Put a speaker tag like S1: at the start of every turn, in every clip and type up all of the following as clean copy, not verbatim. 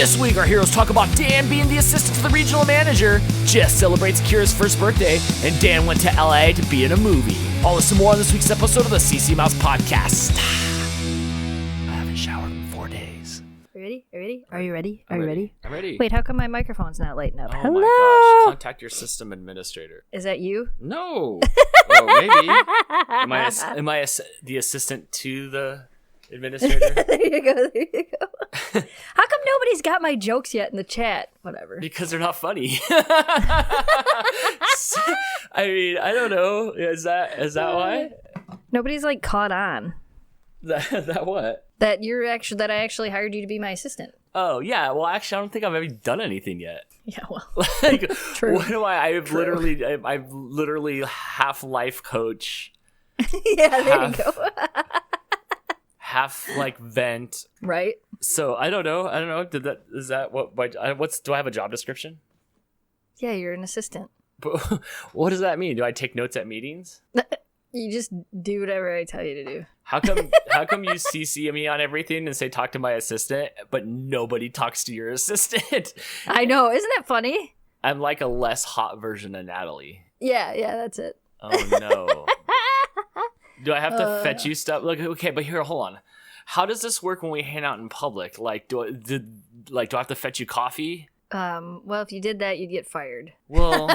S1: This week, our heroes talk about Dan being the assistant to the regional manager, Jess celebrates Kira's first birthday, and Dan went to LA to be in a movie. All this and more on this week's episode of the CC Mouse Podcast. I haven't showered in 4 days.
S2: Are you ready? Are you ready? Are you ready?
S1: I'm ready.
S2: Wait, how come my microphone's not lighting up?
S1: Oh
S2: Hello?
S1: my gosh, contact your system administrator.
S2: Is that you?
S1: No. Oh, maybe. Am I the assistant to the administrator?
S2: There you go. How come nobody's got my jokes yet in the chat? Whatever.
S1: Because they're not funny. I mean, I don't know. Is that why?
S2: Nobody's like caught on.
S1: That what?
S2: That I actually hired you to be my assistant.
S1: Oh yeah. Well, actually, I don't think I've ever done anything yet.
S2: Yeah. Well.
S1: Like,
S2: True.
S1: what am I? I've literally half life coach.
S2: Yeah. There you go.
S1: Half like vent.
S2: Right.
S1: So I don't know. Do I have a job description?
S2: Yeah, you're an assistant.
S1: But what does that mean? Do I take notes at meetings?
S2: You just do whatever I tell you to do.
S1: How come you CC me on everything and say talk to my assistant, but nobody talks to your assistant?
S2: I know. Isn't that funny?
S1: I'm like a less hot version of Natalie.
S2: Yeah, that's it.
S1: Oh no. Do I have to fetch you stuff? Look, okay, but here, hold on. How does this work when we hang out in public? Like, do I have to fetch you coffee?
S2: Well, if you did that, you'd get fired.
S1: Well,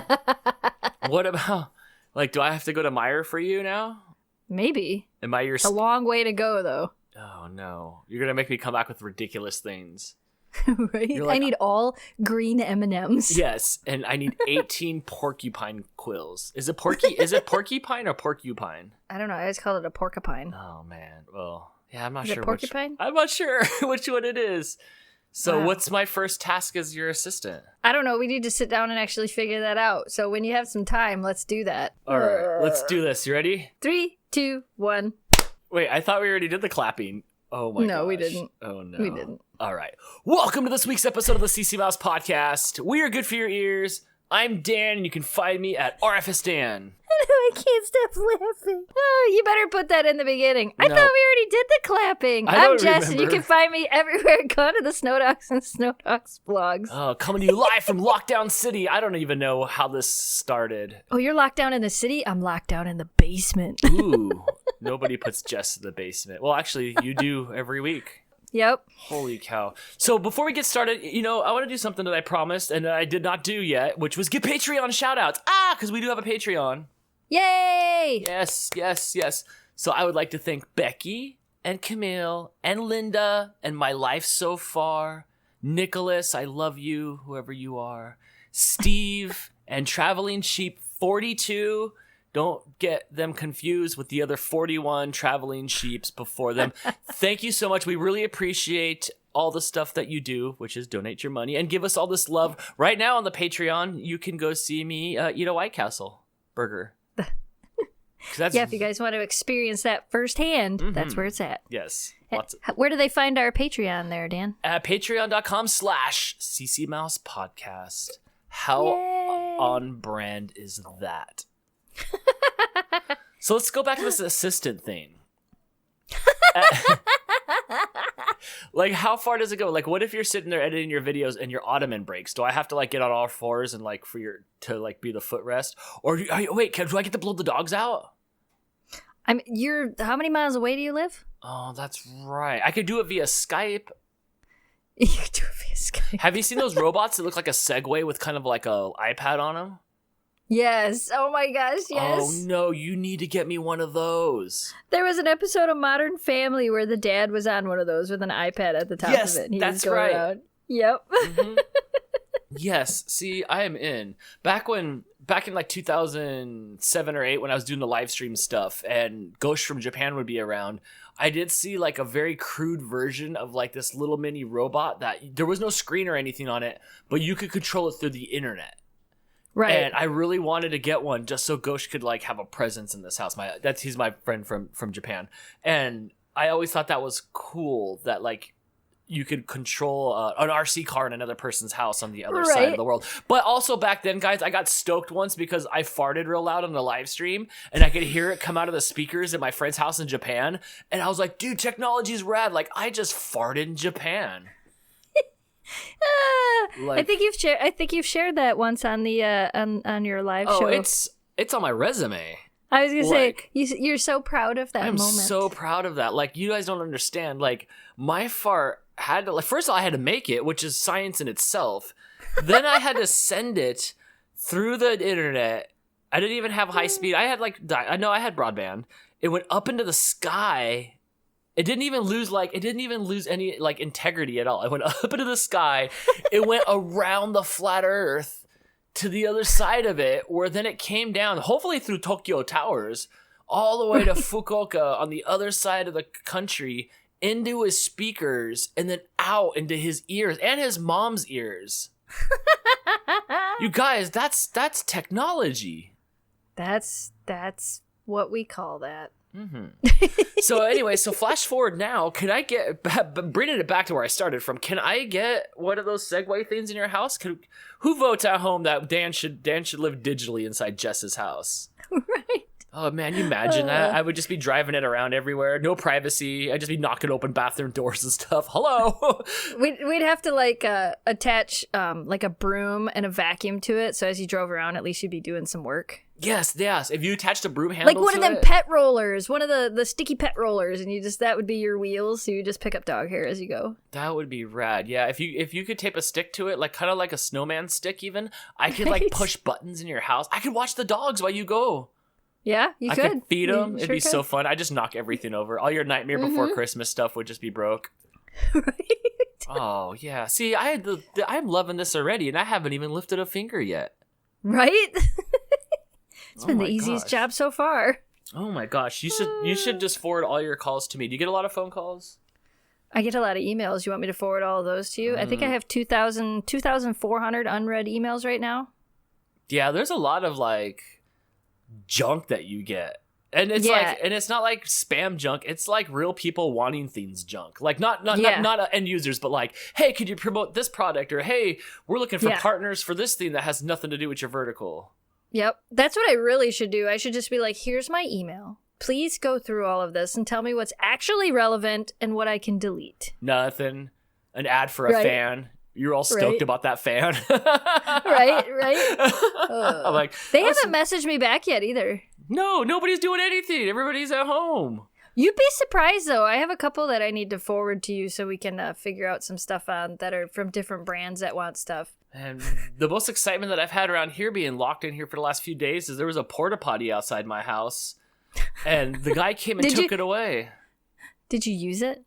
S1: what about, like, do I have to go to Meijer for you now?
S2: Maybe.
S1: Am I your...
S2: It's a long way to go, though.
S1: Oh, no. You're going to make me come back with ridiculous things.
S2: Right?
S1: Like,
S2: I need all green M&Ms.
S1: Yes, and I need 18 porcupine quills. Is it porcupine or porcupine?
S2: I don't know. I always called it a porcupine.
S1: Oh, man. Well, yeah, I'm not
S2: Is
S1: sure.
S2: it porcupine?
S1: I'm not sure which one it is. So
S2: Wow.
S1: What's my first task as your assistant?
S2: I don't know. We need to sit down and actually figure that out. So when you have some time, let's do that.
S1: All right, let's do this. You ready?
S2: 3, 2, 1.
S1: Wait, I thought we already did the clapping. Oh my gosh.
S2: No, we didn't.
S1: Oh no.
S2: We didn't.
S1: All right. Welcome to this week's episode of the CC Mouse Podcast. We are good for your ears. I'm Dan, and you can find me at RFSDan.
S2: I can't stop laughing. Oh, you better put that in the beginning. I
S1: No.
S2: thought we already did the clapping.
S1: I
S2: I'm
S1: don't
S2: Jess, and you
S1: remember.
S2: can find me everywhere. Go to the Snowdogs and Snowdogs blogs.
S1: Oh, coming to you live from Lockdown City. I don't even know how this started.
S2: Oh, you're locked down in the city? I'm locked down in the basement.
S1: Ooh, nobody puts Jess in the basement. Well, actually, you do every week.
S2: Yep.
S1: Holy cow. So before we get started, I want to do something that I promised and that I did not do yet, which was get Patreon shoutouts. Because we do have a Patreon.
S2: Yay!
S1: Yes. So I would like to thank Becky and Camille and Linda and my life so far. Nicholas, I love you, whoever you are. Steve and Traveling Sheep 42. Don't get them confused with the other 41 traveling sheeps before them. Thank you so much. We really appreciate all the stuff that you do, which is donate your money and give us all this love. Right now on the Patreon, you can go see me eat a White Castle burger.
S2: Yeah, if you guys want to experience that firsthand, that's where it's at.
S1: Yes.
S2: Where do they find our Patreon there, Dan?
S1: At patreon.com/CC Mouse Podcast. How
S2: Yay.
S1: on brand is that? So let's go back to this assistant thing. Like, how far does it go? Like, what if you're sitting there editing your videos and your ottoman breaks? Do I have to like get on all fours and like to be the footrest? Or do I get to blow the dogs out?
S2: How many miles away do you live?
S1: Oh, that's right. I could do it via Skype.
S2: You can do it via Skype.
S1: Have you seen those robots that look like a Segway with kind of like a iPad on them?
S2: Yes. Oh my gosh, yes.
S1: Oh no, you need to get me one of those.
S2: There was an episode of Modern Family where the dad was on one of those with an iPad at the top
S1: Yes,
S2: of it. And he
S1: that's
S2: was going
S1: right.
S2: around. Yep.
S1: Mm-hmm. Yes, see, I am in. Back in like 2007 or 8 when I was doing the live stream stuff and Ghost from Japan would be around, I did see like a very crude version of like this little mini robot that there was no screen or anything on it, but you could control it through the internet.
S2: Right.
S1: And I really wanted to get one just so Ghosh could like have a presence in this house. He's my friend from Japan. And I always thought that was cool that like you could control an RC car in another person's house on the other side of the world. But also back then, guys, I got stoked once because I farted real loud on the live stream and I could hear it come out of the speakers at my friend's house in Japan. And I was like, dude, technology's rad. Like, I just farted in Japan.
S2: I think you've shared that once on the on your live show.
S1: It's on my resume.
S2: I was gonna say you're so proud of that moment.
S1: I'm so proud of that. Like, you guys don't understand. Like, my fart had to, like, first of all, I had to make it, which is science in itself. Then I had to send it through the internet. I didn't even have high speed. I had I had broadband. It went up into the sky. It didn't even lose any like integrity at all. It went up into the sky. It went around the flat Earth to the other side of it, where then it came down, hopefully through Tokyo Towers, all the way to Fukuoka on the other side of the country, into his speakers, and then out into his ears and his mom's ears. You guys, that's technology.
S2: That's what we call that.
S1: Mm-hmm. So anyway, flash forward now. Can I get bringing it back to where I started from? Can I get one of those Segway things in your house? Who votes at home that Dan should live digitally inside Jess's house?
S2: Right.
S1: Oh man, you imagine that? I would just be driving it around everywhere, no privacy. I'd just be knocking open bathroom doors and stuff. Hello.
S2: We'd have to like attach like a broom and a vacuum to it, so as you drove around, at least you'd be doing some work.
S1: Yes. If you attached a broom handle,
S2: like one of them pet rollers, one of the sticky pet rollers, and that would be your wheels, so you just pick up dog hair as you go.
S1: That would be rad. Yeah, if you could tape a stick to it, like kind of like a snowman stick, even I could like push buttons in your house. I could watch the dogs while you go.
S2: Yeah, I could
S1: feed them. It'd be so fun. I just knock everything over. All your Nightmare Before Christmas stuff would just be broke.
S2: Right.
S1: Oh yeah. See, I'm loving this already, and I haven't even lifted a finger yet.
S2: Right. It's been the easiest job so far.
S1: Oh my gosh. You should just forward all your calls to me. Do you get a lot of phone calls?
S2: I get a lot of emails. You want me to forward all of those to you? I think I have 2,400 unread emails right now. Yeah,
S1: there's a lot of like junk that you get. And it's it's not like spam junk. It's like real people wanting things junk. Like not end users, but like, hey, could you promote this product? Or hey, we're looking for partners for this thing that has nothing to do with your vertical.
S2: Yep. That's what I really should do. I should just be like, here's my email. Please go through all of this and tell me what's actually relevant and what I can delete.
S1: Nothing. An ad for a fan. You're all stoked about that fan.
S2: Right.
S1: I'm like,
S2: they haven't messaged me back yet either.
S1: No, nobody's doing anything. Everybody's at home.
S2: You'd be surprised, though. I have a couple that I need to forward to you so we can figure out some stuff on that are from different brands that want stuff.
S1: And the most excitement that I've had around here being locked in here for the last few days is there was a porta potty outside my house, and the guy came and took it away.
S2: Did you use it?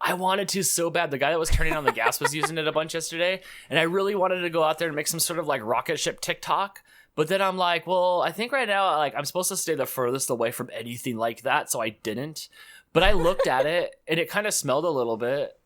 S1: I wanted to so bad. The guy that was turning on the gas was using it a bunch yesterday, and I really wanted to go out there and make some sort of like rocket ship TikTok. But then I'm like, well, I think right now like I'm supposed to stay the furthest away from anything like that, so I didn't. But I looked at it, and it kind of smelled a little bit.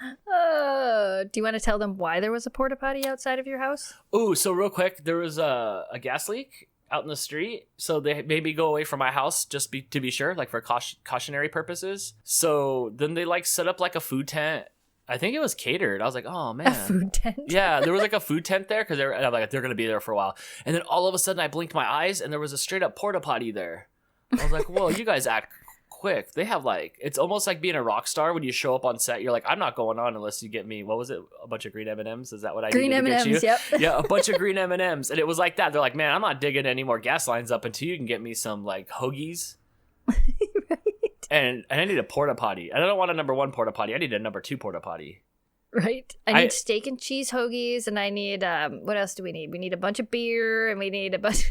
S2: Do you want to tell them why there was a porta potty outside of your house?
S1: Oh, so real quick, there was a gas leak out in the street, so they made me go away from my house just to be sure, like for cautionary purposes. So then they like set up like a food tent. I think it was catered. I was like, oh man,
S2: a food tent.
S1: Yeah, there was like a food tent there because I'm like, they're gonna be there for a while. And then all of a sudden, I blinked my eyes and there was a straight up porta potty there. I was like, whoa, you guys act quick. They have like, it's almost like being a rock star when you show up on set. You're like, I'm not going on unless you get me, what was it, a bunch of green M&Ms? Is that what I
S2: green
S1: needed
S2: M&Ms,
S1: to get you?
S2: Yep.
S1: Yeah, a bunch of green M&Ms. And it was like that. They're like, man, I'm not digging any more gas lines up until you can get me some like hoagies.
S2: Right.
S1: And I need a porta potty. I don't want a number 1 porta potty. I need a number 2 porta potty.
S2: Right. I need steak and cheese hoagies, and I need what else do we need? We need a bunch of beer, and we need a bunch.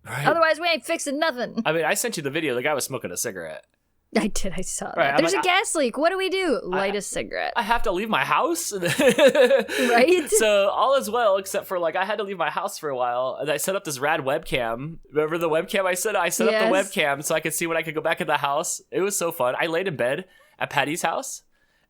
S2: Right. Otherwise, we ain't fixing nothing.
S1: I mean, I sent you the video. The guy was smoking a cigarette.
S2: I did. I saw that. There's a gas leak. What do we do? Light a cigarette.
S1: I have to leave my house.
S2: Right?
S1: So all is well, except for like I had to leave my house for a while, and I set up this rad webcam. Remember the webcam I set up? I set up the webcam so I could see when I could go back in the house. It was so fun. I laid in bed at Patty's house.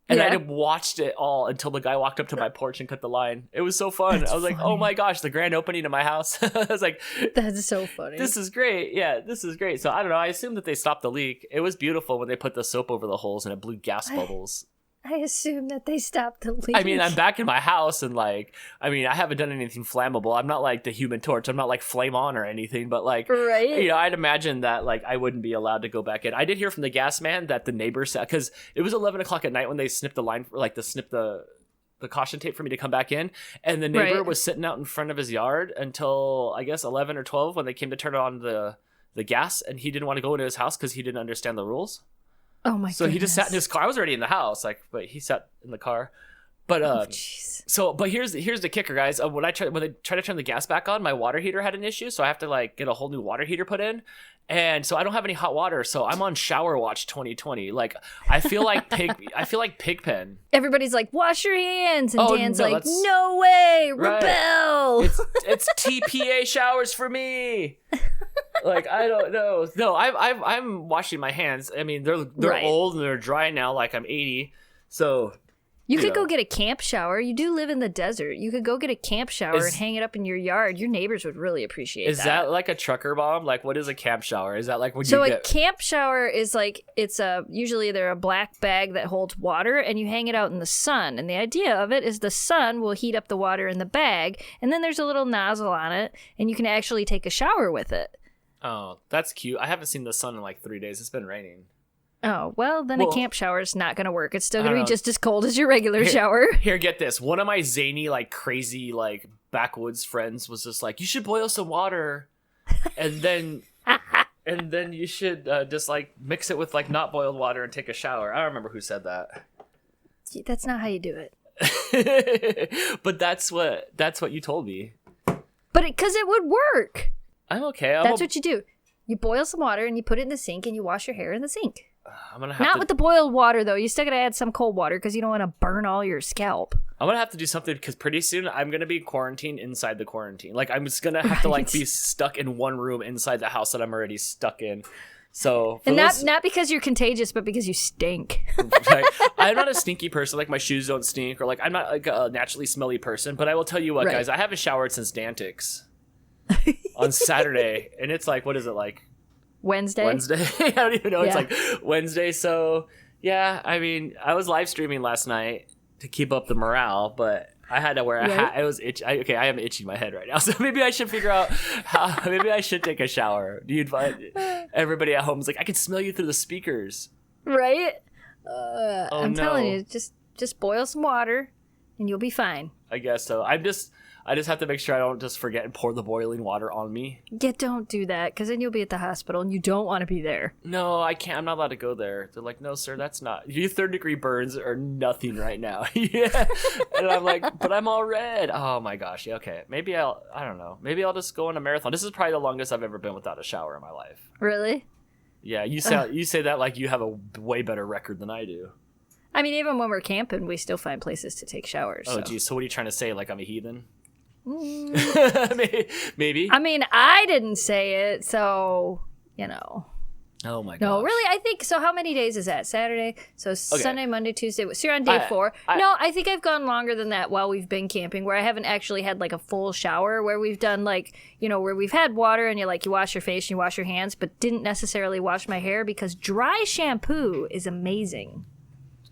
S1: And I watched it all until the guy walked up to my porch and cut the line. It was so fun. I was like, oh my gosh, the grand opening of my house. I was like,
S2: that's so funny.
S1: This is great. Yeah, this is great. So I don't know. I assume that they stopped the leak. It was beautiful when they put the soap over the holes and it blew gas bubbles.
S2: I assume that they stopped the leak.
S1: I mean, I'm back in my house and like, I mean, I haven't done anything flammable. I'm not like the Human Torch. I'm not like Flame On or anything, but like,
S2: right?
S1: You know, I'd imagine that like I wouldn't be allowed to go back in. I did hear from the gas man that the neighbors, because it was 11 o'clock at night when they snipped the line, like to snip the the caution tape for me to come back in. And the neighbor
S2: Right.
S1: was sitting out in front of his yard until I guess 11 or 12 when they came to turn on the gas, and he didn't want to go into his house because he didn't understand the rules.
S2: Oh my!
S1: So he just sat in his car. I was already in the house, but he sat in the car. But but here's the kicker, guys. When they try to turn the gas back on, my water heater had an issue, so I have to like get a whole new water heater put in, and so I don't have any hot water. So I'm on Shower Watch 2020. Like I feel like Pigpen.
S2: Everybody's like, wash your hands, and Dan's
S1: no,
S2: like, no way,
S1: right.
S2: rebel.
S1: It's TPA showers for me. Like I don't know. No, I'm washing my hands. I mean, they're
S2: Right.
S1: old and they're dry now. Like I'm 80, so.
S2: You could go get a camp shower. You do live in the desert. You could go get a camp shower and hang it up in your yard. Your neighbors would really appreciate that.
S1: Is that like a trucker bomb? Like, what is a camp shower? Is that like when
S2: so
S1: you
S2: a camp shower is like, it's usually they're a black bag that holds water, and you hang it out in the sun. And the idea of it is the sun will heat up the water in the bag, and then there's a little nozzle on it, and you can actually take a shower with it.
S1: Oh, that's cute. I haven't seen the sun in like 3 days. It's been raining.
S2: Oh, well, then a camp shower is not going to work. It's still going to be just as cold as your regular shower.
S1: Here, get this. One of my zany, like crazy, like backwoods friends was just like, you should boil some water, and then you should just like mix it with like not boiled water and take a shower. I don't remember who said that.
S2: That's not how you do it.
S1: But that's what you told me.
S2: But because it would work.
S1: I'm okay.
S2: That's what you do. You boil some water and you put it in the sink and you wash your hair in the sink.
S1: I'm gonna have
S2: Not with the boiled water, though. You still gotta add some cold water because you don't want to burn all your scalp.
S1: I'm gonna have to do something because pretty soon I'm gonna be quarantined inside the quarantine. Like I'm just gonna have to like be stuck in one room inside the house that I'm already stuck in. So
S2: and not because you're contagious, but because you stink.
S1: Right. I'm not a stinky person. Like my shoes don't stink, or like I'm not like a naturally smelly person. But I will tell you what, guys, I haven't showered since Dantix on Saturday, and it's like, what is it like?
S2: Wednesday.
S1: I don't even know. Yeah. It's like Wednesday. So yeah, I mean, I was live streaming last night to keep up the morale, but I had to wear a hat. I was itchy. I am itching my head right now. So maybe I should figure out how. Maybe I should take a shower. Do you invite everybody at home? Is like, I can smell you through the speakers.
S2: Right. I'm telling you, just boil some water, and you'll be fine.
S1: I guess so. I just have to make sure I don't just forget and pour the boiling water on me.
S2: Yeah, don't do that, because then you'll be at the hospital, and you don't want to be there.
S1: No, I can't. I'm not allowed to go there. They're like, no, sir, that's not. Your third-degree burns are nothing right now. Yeah. And I'm like, but I'm all red. Oh, my gosh. Yeah, okay. Maybe I don't know. Maybe I'll just go on a marathon. This is probably the longest I've ever been without a shower in my life.
S2: Really?
S1: Yeah, you say that like you have a way better record than I do.
S2: I mean, even when we're camping, we still find places to take showers.
S1: Oh, geez. So what are you trying to say? Like I'm a heathen?
S2: Mm.
S1: Maybe.
S2: I mean, I didn't say it, so, you know.
S1: Oh, my gosh.
S2: No, really, I think, so how many days is that? Saturday? So Sunday, Monday, Tuesday. So you're on day 4. No, I think I've gone longer than that while we've been camping, where I haven't actually had, like, a full shower, where we've done, like, you know, where we've had water and you wash your face and you wash your hands, but didn't necessarily wash my hair, because dry shampoo is amazing.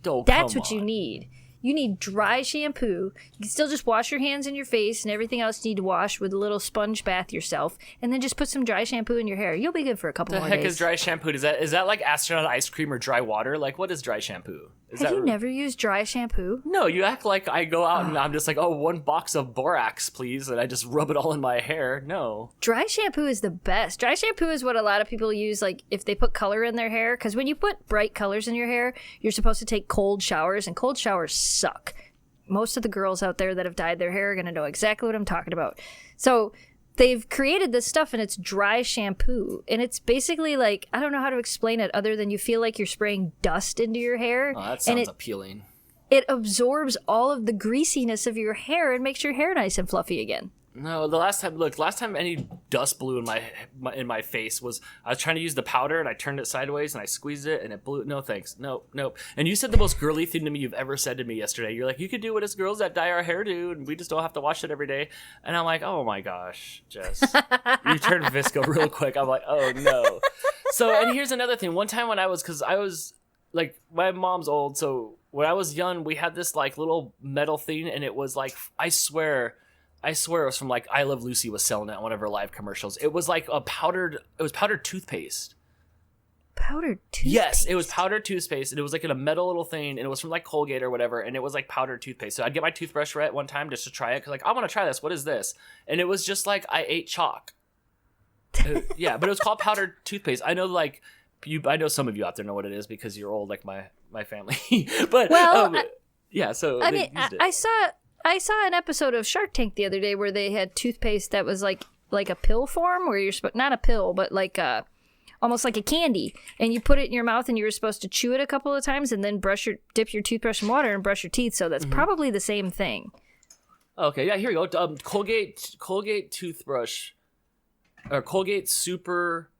S1: Oh,
S2: That's what you need. You need dry shampoo. You can still just wash your hands and your face and everything else you need to wash with a little sponge bath yourself, and then just put some dry shampoo in your hair. You'll be good for a couple more days.
S1: The heck is dry shampoo? Is that like astronaut ice cream or dry water? Like, what is dry shampoo?
S2: Have you never used dry shampoo?
S1: No, you act like I go out and I'm just like, oh, 1 box of borax, please, and I just rub it all in my hair. No.
S2: Dry shampoo is the best. Dry shampoo is what a lot of people use, like, if they put color in their hair, because when you put bright colors in your hair, you're supposed to take cold showers, and cold showers suck. Most of the girls out there that have dyed their hair are going to know exactly what I'm talking about. So they've created this stuff, and it's dry shampoo. And it's basically like, I don't know how to explain it other than you feel like you're spraying dust into your hair.
S1: Oh, that sounds appealing.
S2: It absorbs all of the greasiness of your hair and makes your hair nice and fluffy again.
S1: No, last time any dust blew in my face was I was trying to use the powder and I turned it sideways and I squeezed it and it blew. No thanks. Nope. And you said the most girly thing to me you've ever said to me yesterday. You're like, you could do what us girls that dye our hair do, and we just don't have to wash it every day. And I'm like, oh my gosh, Jess, you turned visco real quick. I'm like, oh no. So, and here's another thing. One time when I was like, my mom's old, so when I was young, we had this like little metal thing, and it was like, I swear it was from like I Love Lucy was selling it on one of her live commercials. It was like powdered toothpaste.
S2: powdered toothpaste.
S1: Yes, it was powdered toothpaste, and it was like in a metal little thing, and it was from like Colgate or whatever, and it was like powdered toothpaste. So I'd get my toothbrush wet one time just to try it, because like, I want to try this. What is this? And it was just like I ate chalk. Yeah, but it was called powdered toothpaste. I know like I know some of you out there know what it is because you're old like my family. But yeah, so
S2: I mean, I saw an episode of Shark Tank the other day where they had toothpaste that was like a pill form, where you're not a pill, but like almost like a candy, and you put it in your mouth and you were supposed to chew it a couple of times and then dip your toothbrush in water and brush your teeth. So that's probably the same thing.
S1: Okay, yeah, here we go. Colgate toothbrush, or Colgate super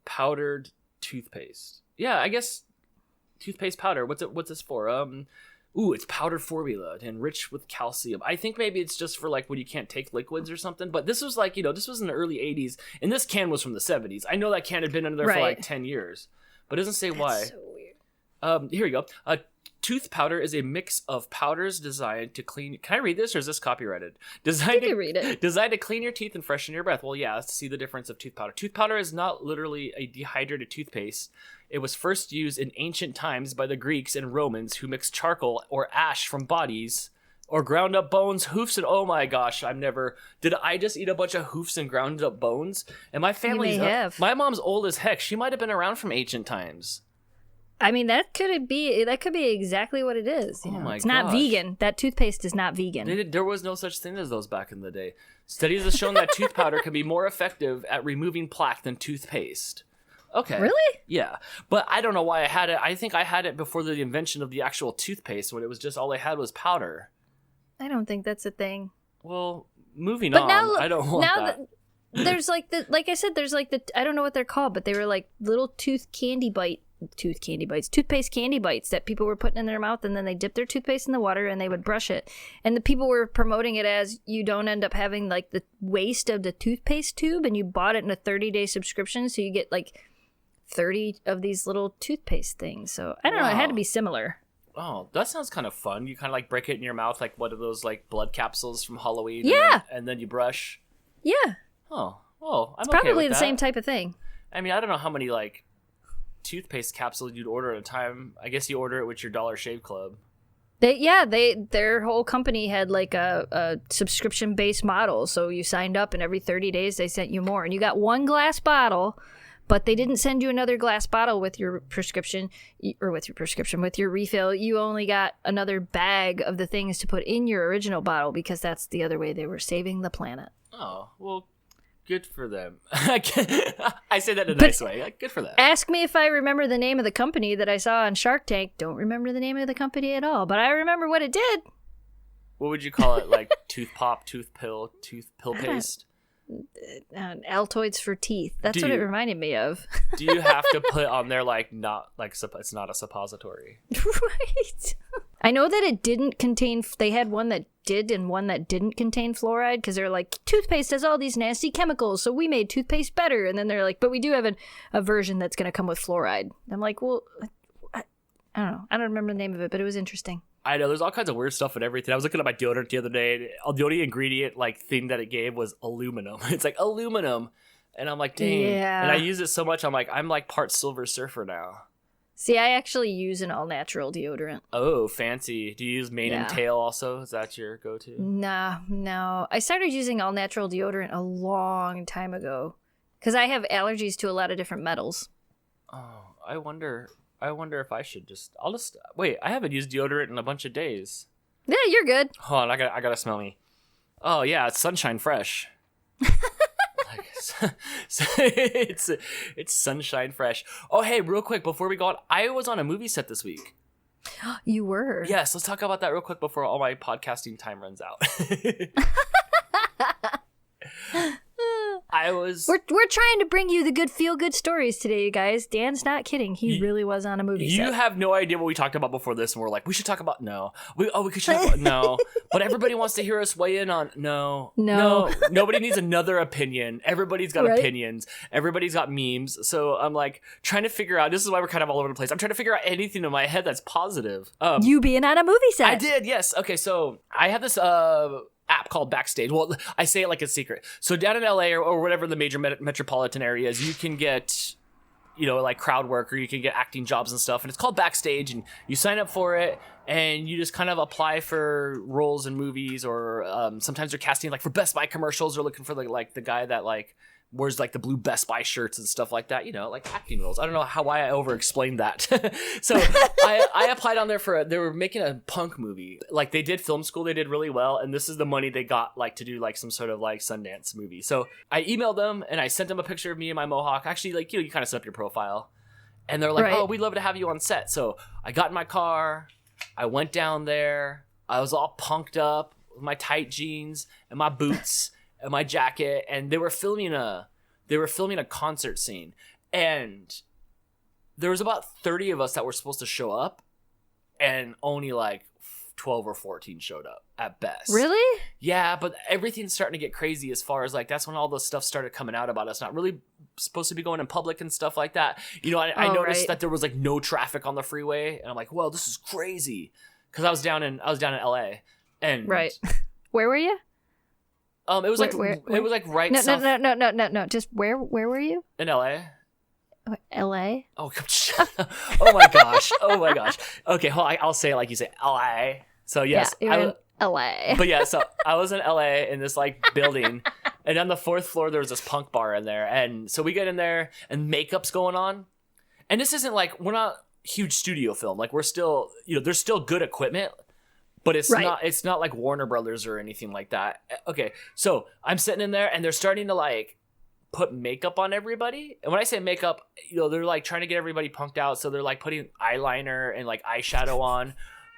S1: powdered toothpaste. Yeah, I guess toothpaste powder. What's this for? It's powdered formula and rich with calcium. I think maybe it's just for like when you can't take liquids or something. But this was like, this was in the early 80s, and this can was from the 70s. I know that can had been under there for like 10 years, but it doesn't say why.
S2: That's so weird.
S1: Here we go. Tooth powder is a mix of powders designed to clean. Can I read this, or is this copyrighted?
S2: You can read it.
S1: Designed to clean your teeth and freshen your breath. Well, yeah, let's see the difference of tooth powder. Tooth powder is not literally a dehydrated toothpaste. It was first used in ancient times by the Greeks and Romans, who mixed charcoal or ash from bodies or ground up bones, hoofs, and oh my gosh, did I just eat a bunch of hoofs and ground up bones? And my family's, my mom's old as heck. She might have been around from ancient times.
S2: I mean, that could be exactly what it is. It's not vegan. That toothpaste is not vegan.
S1: There was no such thing as those back in the day. Studies have shown that tooth powder can be more effective at removing plaque than toothpaste. Okay.
S2: Really?
S1: Yeah. But I don't know why I had it. I think I had it before the invention of the actual toothpaste, when it was just all I had was powder.
S2: I don't think that's a thing.
S1: Well, moving on. Now, I don't want that.
S2: There's like I said, there's like I don't know what they're called, but they were like little toothpaste candy bites that people were putting in their mouth, and then they dipped their toothpaste in the water and they would brush it. And the people were promoting it as you don't end up having like the waste of the toothpaste tube, and you bought it in a 30-day subscription, so you get like 30 of these little toothpaste things. So I don't know, it had to be similar.
S1: Oh, that sounds kind of fun. You kind of like break it in your mouth like one of those like blood capsules from Halloween.
S2: Yeah.
S1: And then you brush.
S2: Yeah.
S1: Oh, well, I'm
S2: it's
S1: okay
S2: probably
S1: with
S2: the
S1: that.
S2: same type of thing.
S1: I mean, I don't know how many like toothpaste capsules you'd order at a time. I guess you order it with your Dollar Shave Club.
S2: Their whole company had like a subscription based model. So you signed up, and every 30 days they sent you more, and you got one glass bottle. But they didn't send you another glass bottle with your prescription, with your refill. You only got another bag of the things to put in your original bottle, because that's the other way they were saving the planet.
S1: Oh, well, good for them. I say that in a nice way. Good for them.
S2: Ask me if I remember the name of the company that I saw on Shark Tank. Don't remember the name of the company at all, but I remember what it did.
S1: What would you call it? Like tooth pop, tooth pill paste?
S2: Altoids for teeth. That's what it reminded me of.
S1: Do you have to put on there like not like it's not a suppository?
S2: Right. I know that it didn't contain. They had one that did and one that didn't contain fluoride, because they're like, toothpaste has all these nasty chemicals, so we made toothpaste better. And then they're like, but we do have a version that's going to come with fluoride. I'm like, well, I don't know. I don't remember the name of it, but it was interesting.
S1: I know there's all kinds of weird stuff and everything. I was looking at my deodorant the other day, and the only ingredient like thing that it gave was aluminum. It's like aluminum, and I'm like, dang.
S2: Yeah.
S1: And I use it so much, I'm like part Silver Surfer now.
S2: See, I actually use an all natural deodorant.
S1: Oh, fancy. Do you use mane and tail also? Is that your go-to?
S2: No. I started using all natural deodorant a long time ago, because I have allergies to a lot of different metals.
S1: Oh, I wonder if I should I'll just wait. I haven't used deodorant in a bunch of days.
S2: Yeah, you're good.
S1: Hold on, I gotta smell me. Oh yeah, it's Sunshine Fresh. It's Sunshine Fresh. Oh hey, real quick before we go on, I was on a movie set this week.
S2: You were?
S1: Yes, let's talk about that real quick before all my podcasting time runs out.
S2: We're trying to bring you the good feel-good stories today, you guys. Dan's not kidding. He really was on a movie set.
S1: You have no idea what we talked about before this, and we're like, we should talk about no. We could talk about no. But everybody wants to hear us weigh in on no. Nobody needs another opinion. Everybody's got opinions. Everybody's got memes. So I'm like trying to figure out. This is why we're kind of all over the place. I'm trying to figure out anything in my head that's positive.
S2: You being on a movie set.
S1: I did. Yes. Okay. So I have this app called Backstage. Well, I say it like it's secret. So down in LA or whatever the major metropolitan areas, you can get like crowd work, or you can get acting jobs and stuff. And it's called Backstage, and you sign up for it, and you just kind of apply for roles in movies, or sometimes they're casting like for Best Buy commercials. They're looking for the guy that like wears like the blue Best Buy shirts and stuff like that, like acting roles. I don't know why I over explained that. So I applied on there they were making a punk movie. Like they did film school, they did really well. And this is the money they got like to do like some sort of like Sundance movie. So I emailed them and I sent them a picture of me and my mohawk. Actually, like, you kind of set up your profile, and they're like, right. Oh, we'd love to have you on set. So I got in my car, I went down there, I was all punked up with my tight jeans and my boots and my jacket, and they were filming a concert scene, and there was about 30 of us that were supposed to show up, and only like 12 or 14 showed up at best.
S2: Really?
S1: Yeah, but everything's starting to get crazy as far as like that's when all the stuff started coming out about us not really supposed to be going in public and stuff like that. I noticed that there was like no traffic on the freeway, and I'm like, well, this is crazy, because I was down in LA, and
S2: right. Where were you?
S1: It was like
S2: where?
S1: It was like right.
S2: No,
S1: south.
S2: No. Just where were you?
S1: In LA.
S2: LA.
S1: Oh, oh my gosh. Okay, hold on, I'll say it like you say, LA. So yes,
S2: yeah, you're in LA.
S1: But yeah, so I was in LA in this like building, and on the 4th floor there was this punk bar in there, and so we get in there and makeup's going on, and this isn't like, we're not huge studio film. Like we're still, there's still good equipment. But it's
S2: right.
S1: It's not like Warner Brothers or anything like that. Okay, so I'm sitting in there, and they're starting to like put makeup on everybody. And when I say makeup, they're like trying to get everybody punked out. So they're like putting eyeliner and like eyeshadow on.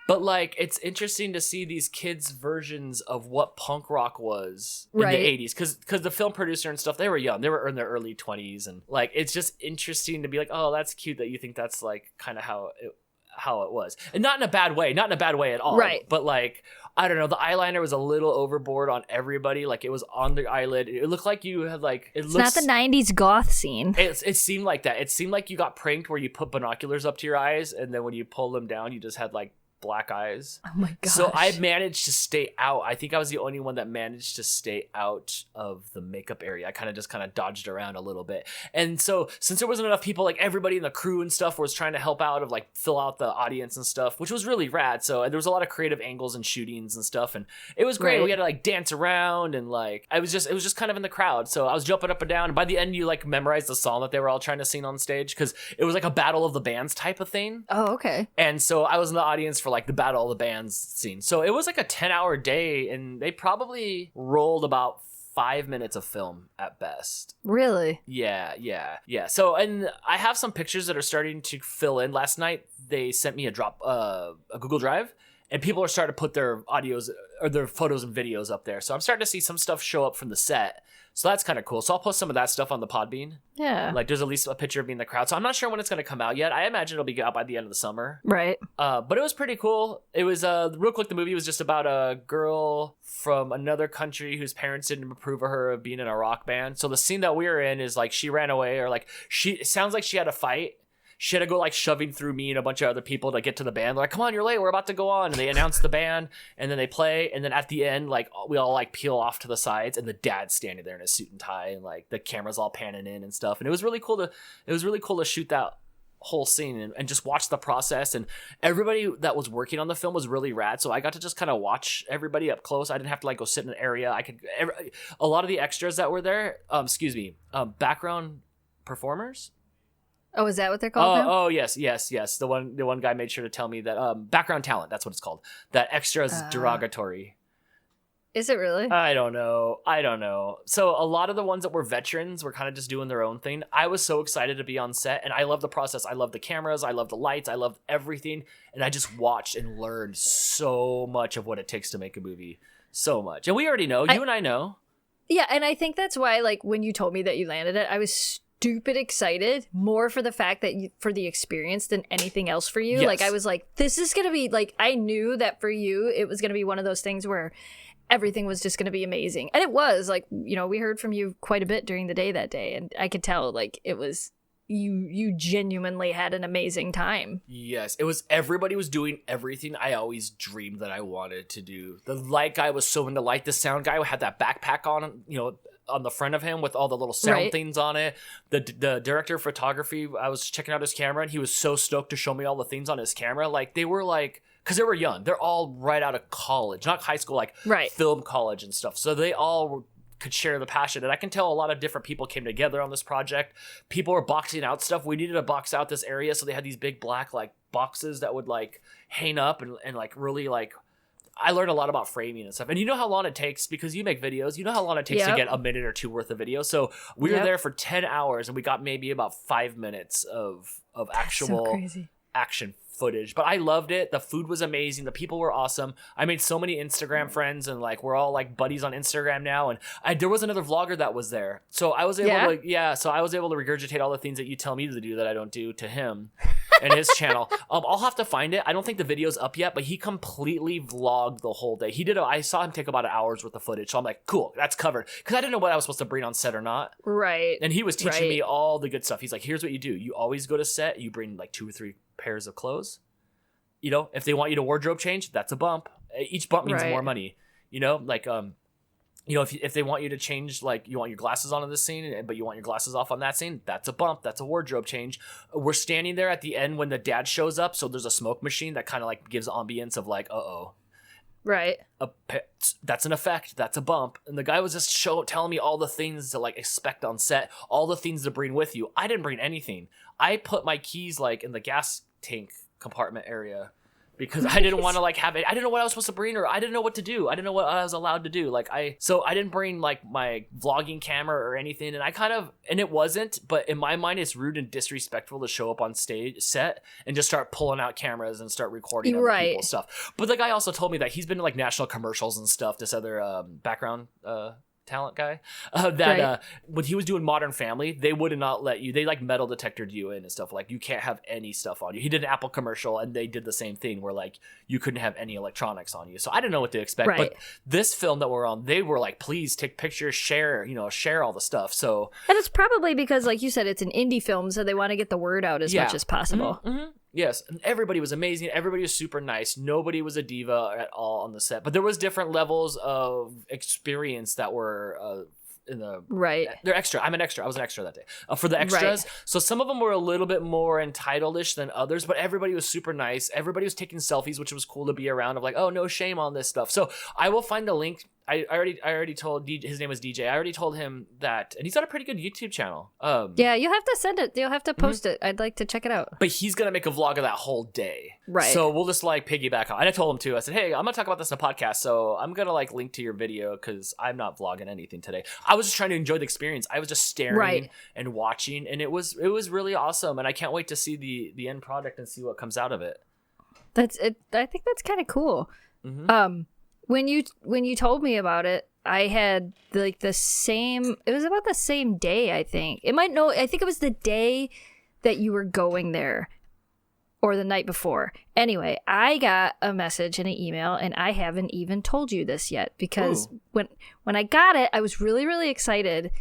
S1: But like, it's interesting to see these kids' versions of what punk rock was in
S2: right.
S1: the 80s. Because the film producer and stuff, they were young. They were in their early 20s. And like, it's just interesting to be like, oh, that's cute that you think that's like kind of how it was, and not in a bad way at all,
S2: right?
S1: But like, I don't know, the eyeliner was a little overboard on everybody. Like it was on the eyelid. It looked like you had like
S2: it's not the 90s goth scene.
S1: It seemed like that. It seemed like you got pranked, where you put binoculars up to your eyes, and then when you pull them down, you just had like black eyes.
S2: Oh my gosh.
S1: So I managed to stay out. I think I was the only one that managed to stay out of the makeup area. I kind of dodged around a little bit. And so since there wasn't enough people, like everybody in the crew and stuff was trying to help out, of like fill out the audience and stuff, which was really rad. So there was a lot of creative angles and shootings and stuff, and it was great. Right. We had to like dance around, and like it was just kind of in the crowd. So I was jumping up and down, and by the end you like memorize the song that they were all trying to sing on stage, because it was like a battle of the bands type of thing.
S2: Oh, okay.
S1: And so I was in the audience for like the battle of the bands scene. So it was like a 10-hour day, and they probably rolled about 5 minutes of film at best.
S2: Really?
S1: Yeah. So, and I have some pictures that are starting to fill in. Last night they sent me a Google Drive, and people are starting to put their audios or their photos and videos up there. So I'm starting to see some stuff show up from the set. So that's kind of cool. So I'll post some of that stuff on the Podbean.
S2: Yeah.
S1: Like there's at least a picture of me in the crowd. So I'm not sure when it's going to come out yet. I imagine it'll be out by the end of the summer.
S2: Right.
S1: But it was pretty cool. It was, real quick, the movie was just about a girl from another country whose parents didn't approve of her of being in a rock band. So the scene that we were in is like she ran away, or like it sounds like she had a fight. She had to go like shoving through me and a bunch of other people to get to the band. They're like, come on, you're late, we're about to go on. And they announce the band, and then they play, and then at the end, like we all like peel off to the sides, and the dad's standing there in a suit and tie, and like the camera's all panning in and stuff. And it was really cool to shoot that whole scene and just watch the process. And everybody that was working on the film was really rad, so I got to just kind of watch everybody up close. I didn't have to like go sit in an area. A lot of the extras that were there, background performers.
S2: Oh, is that what they're called now?
S1: Oh, yes. The one guy made sure to tell me that background talent, that's what it's called. That extra is derogatory.
S2: Is it really?
S1: I don't know. So a lot of the ones that were veterans were kind of just doing their own thing. I was so excited to be on set, and I love the process. I love the cameras. I love the lights. I love everything. And I just watched and learned so much of what it takes to make a movie. So much. And we already know. You and I know. Yeah,
S2: and I think that's why, like, when you told me that you landed it, I was stupid excited, more for the fact that for the experience than anything else for you. Yes. Like, I was like, this is gonna be like, I knew that for you it was gonna be one of those things where everything was just gonna be amazing, and it was. Like, we heard from you quite a bit during the day that day, and I could tell like it was you genuinely had an amazing time.
S1: Yes, it was. Everybody was doing everything I always dreamed that I wanted to do. The light guy was so into light. The sound guy had that backpack on, on the front of him with all the little sound
S2: Right.
S1: things on it. The director of photography, I was checking out his camera and he was so stoked to show me all the things on his camera. Like they were like, because they were young, they're all right out of college, not high school, like
S2: Right.
S1: film college and stuff. So they all could share the passion. And I can tell a lot of different people came together on this project. People were boxing out stuff. We needed to box out this area. So they had these big black like boxes that would like hang up and like really like, I learned a lot about framing and stuff. And you know how long it takes, because you make videos, you know how long it takes to
S2: Yep.
S1: get a minute or two worth of video. So we were
S2: Yep.
S1: there for 10 hours and we got maybe about 5 minutes of actual
S2: So crazy.
S1: action footage. But I loved it. The food was amazing. The people were awesome. I made so many Instagram friends and like we're all like buddies on Instagram now. And there was another vlogger that was there. So I was able so I was able to regurgitate all the things that you tell me to do that I don't do to him and his channel. I'll have to find it. I don't think the video's up yet, but he completely vlogged the whole day. I saw him take about an hour's worth of footage. So I'm like, cool, that's covered. Because I didn't know what I was supposed to bring on set or not.
S2: Right.
S1: And he was teaching
S2: Right.
S1: me all the good stuff. He's like, here's what you do. You always go to set. You bring like 2 or 3 pairs of clothes. You know, if they want you to wardrobe change, that's a bump. Each bump means
S2: Right.
S1: more money. You know, like you know, if they want you to change, like you want your glasses on in this scene, but you want your glasses off on that scene, that's a bump. That's a wardrobe change. We're standing there at the end when the dad shows up, so there's a smoke machine that kind of like gives ambience of like,
S2: Right.
S1: that's an effect. That's a bump. And the guy was just telling me all the things to like expect on set, all the things to bring with you. I didn't bring anything. I put my keys like in the gas tank compartment area because I didn't want to like have it. I didn't know what I was supposed to bring, or I didn't know what to do. I didn't know what I was allowed to do. So I didn't bring like my vlogging camera or anything. And it wasn't, but in my mind, it's rude and disrespectful to show up on set and just start pulling out cameras and start recording other
S2: Right.
S1: people's stuff. But the guy also told me that he's been in like national commercials and stuff, this other background talent guy,
S2: Right.
S1: when he was doing Modern Family, they would not let you, they like metal detectored you in and stuff, like you can't have any stuff on you. He did an Apple commercial and they did the same thing where like you couldn't have any electronics on you. So I didn't know what to expect.
S2: Right.
S1: But this film that we're on, they were like, please take pictures, share all the stuff. So
S2: And it's probably because, like you said, it's an indie film, so they want to get the word out as
S1: Yeah.
S2: much as possible.
S1: Mhm. Yes, and everybody was amazing. Everybody was super nice. Nobody was a diva at all on the set. But there was different levels of experience that were in the
S2: Right.
S1: They're extra. I'm an extra. I was an extra that day for the extras.
S2: Right.
S1: So some of them were a little bit more entitled-ish than others, but everybody was super nice. Everybody was taking selfies, which was cool to be around. Of like, oh, no shame on this stuff. So I will find the link. I already told DJ, his name was DJ. I already told him that, and he's got a pretty good YouTube channel.
S2: Yeah, you'll have to send it. You'll have to post it. I'd like to check it out.
S1: But he's gonna make a vlog of that whole day.
S2: Right.
S1: So we'll just like piggyback on. And I told him too. I said, hey, I'm gonna talk about this in a podcast, so I'm gonna like link to your video because I'm not vlogging anything today. I was just trying to enjoy the experience. I was just staring
S2: Right.
S1: and watching, and it was really awesome. And I can't wait to see the end product and see what comes out of it.
S2: That's it. I think that's kind of cool.
S1: Mhm.
S2: When you told me about it, I had like the same. It was about the same day. I think I think it was the day that you were going there, or the night before. Anyway, I got a message and an email, and I haven't even told you this yet because
S1: Ooh.
S2: when I got it, I was really, really excited,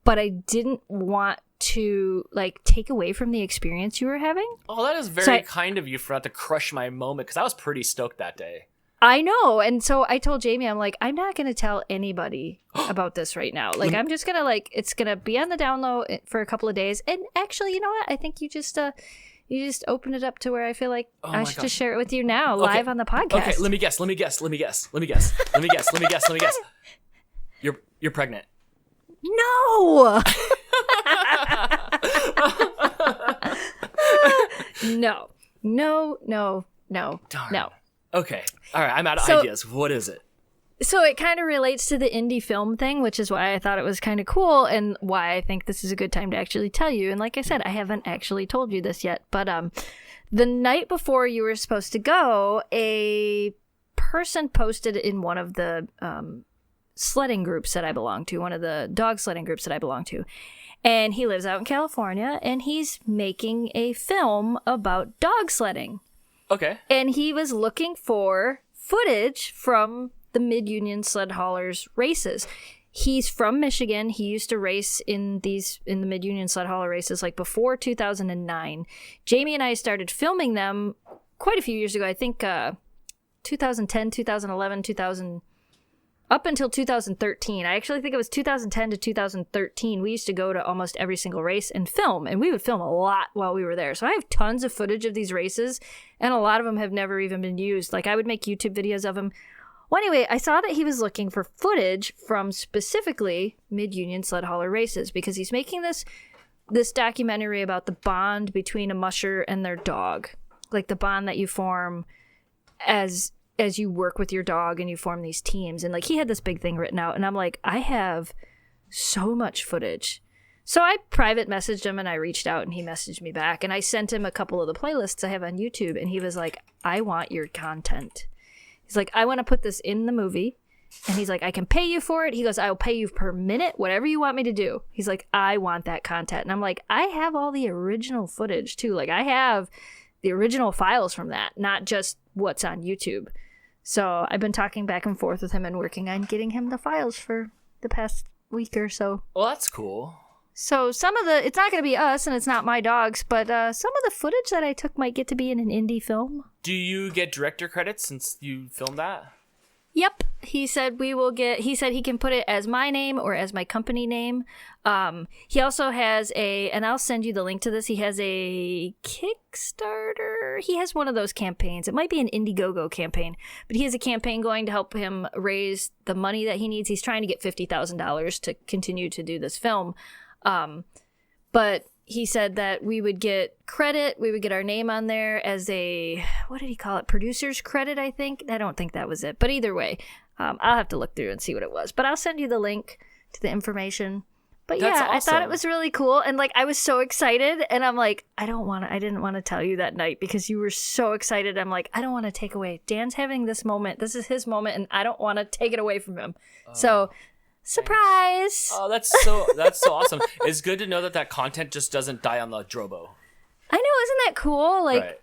S2: but I didn't want to like take away from the experience you were having.
S1: Oh, that is very kind of you for not to crush my moment because I was pretty stoked that day.
S2: I know. And so I told Jamie, I'm like, I'm not going to tell anybody about this right now. Like, I'm just going to it's going to be on the download for a couple of days. And actually, you know what? I think you just open it up to where I feel like I should just share it with you now, live on the podcast.
S1: Okay, let me guess. You're pregnant.
S2: No. No.
S1: Darn.
S2: No.
S1: Okay. All right. I'm out of
S2: So-
S1: ideas. What is it?
S2: So it kind of relates to the indie film thing, which is why I thought it was kind of cool and why I think this is a good time to actually tell you. And like I said, I haven't actually told you this yet, but the night before you were supposed to go, a person posted in one of the sledding groups that I belong to, one of the dog sledding groups that I belong to. And he lives out in California, and he's making a film about dog sledding.
S1: Okay.
S2: And he was looking for footage from the Mid-Union Sled Haulers races. He's from Michigan. He used to race in the Mid-Union Sled Hauler races like before 2009. Jamie and I started filming them quite a few years ago. I think 2010, 2011, up until 2013. I actually think it was 2010 to 2013. We used to go to almost every single race and film, and we would film a lot while we were there. So I have tons of footage of these races, and a lot of them have never even been used. Like, I would make YouTube videos of them. Well, anyway, I saw that he was looking for footage from specifically mid-union sled hauler races because he's making this documentary about the bond between a musher and their dog, like the bond that you form as you work with your dog and you form these teams. And like, he had this big thing written out, and I'm like, I have so much footage. So I private messaged him, and I reached out, and he messaged me back, and I sent him a couple of the playlists I have on YouTube, and he was like, I want your content. He's like, I want to put this in the movie. And he's like, I can pay you for it. He goes, I'll pay you per minute, whatever you want me to do. He's like, I want that content. And I'm like, I have all the original footage too. Like, I have the original files from that, not just what's on YouTube. So I've been talking back and forth with him and working on getting him the files for the past week or so.
S1: Well, that's cool.
S2: So it's not going to be us, and it's not my dogs, but some of the footage that I took might get to be in an indie film.
S1: Do you get director credits since you filmed that?
S2: Yep. He said he can put it as my name or as my company name. He also has and I'll send you the link to this. He has a Kickstarter. He has one of those campaigns. It might be an Indiegogo campaign, but he has a campaign going to help him raise the money that he needs. He's trying to get $50,000 to continue to do this film. But he said that we would get credit. We would get our name on there as what did he call it? Producer's credit, I think. I don't think that was it. But either way, I'll have to look through and see what it was. But I'll send you the link to the information. But
S1: That's
S2: yeah,
S1: awesome.
S2: I thought it was really cool. And like, I was so excited. And I'm like, I didn't want to tell you that night because you were so excited. I'm like, I don't want to take away. Dan's having this moment. This is his moment. And I don't want to take it away from him. So surprise.
S1: Oh, that's so awesome. It's good to know that content just doesn't die on the Drobo.
S2: I know, isn't that cool? Like,
S1: right.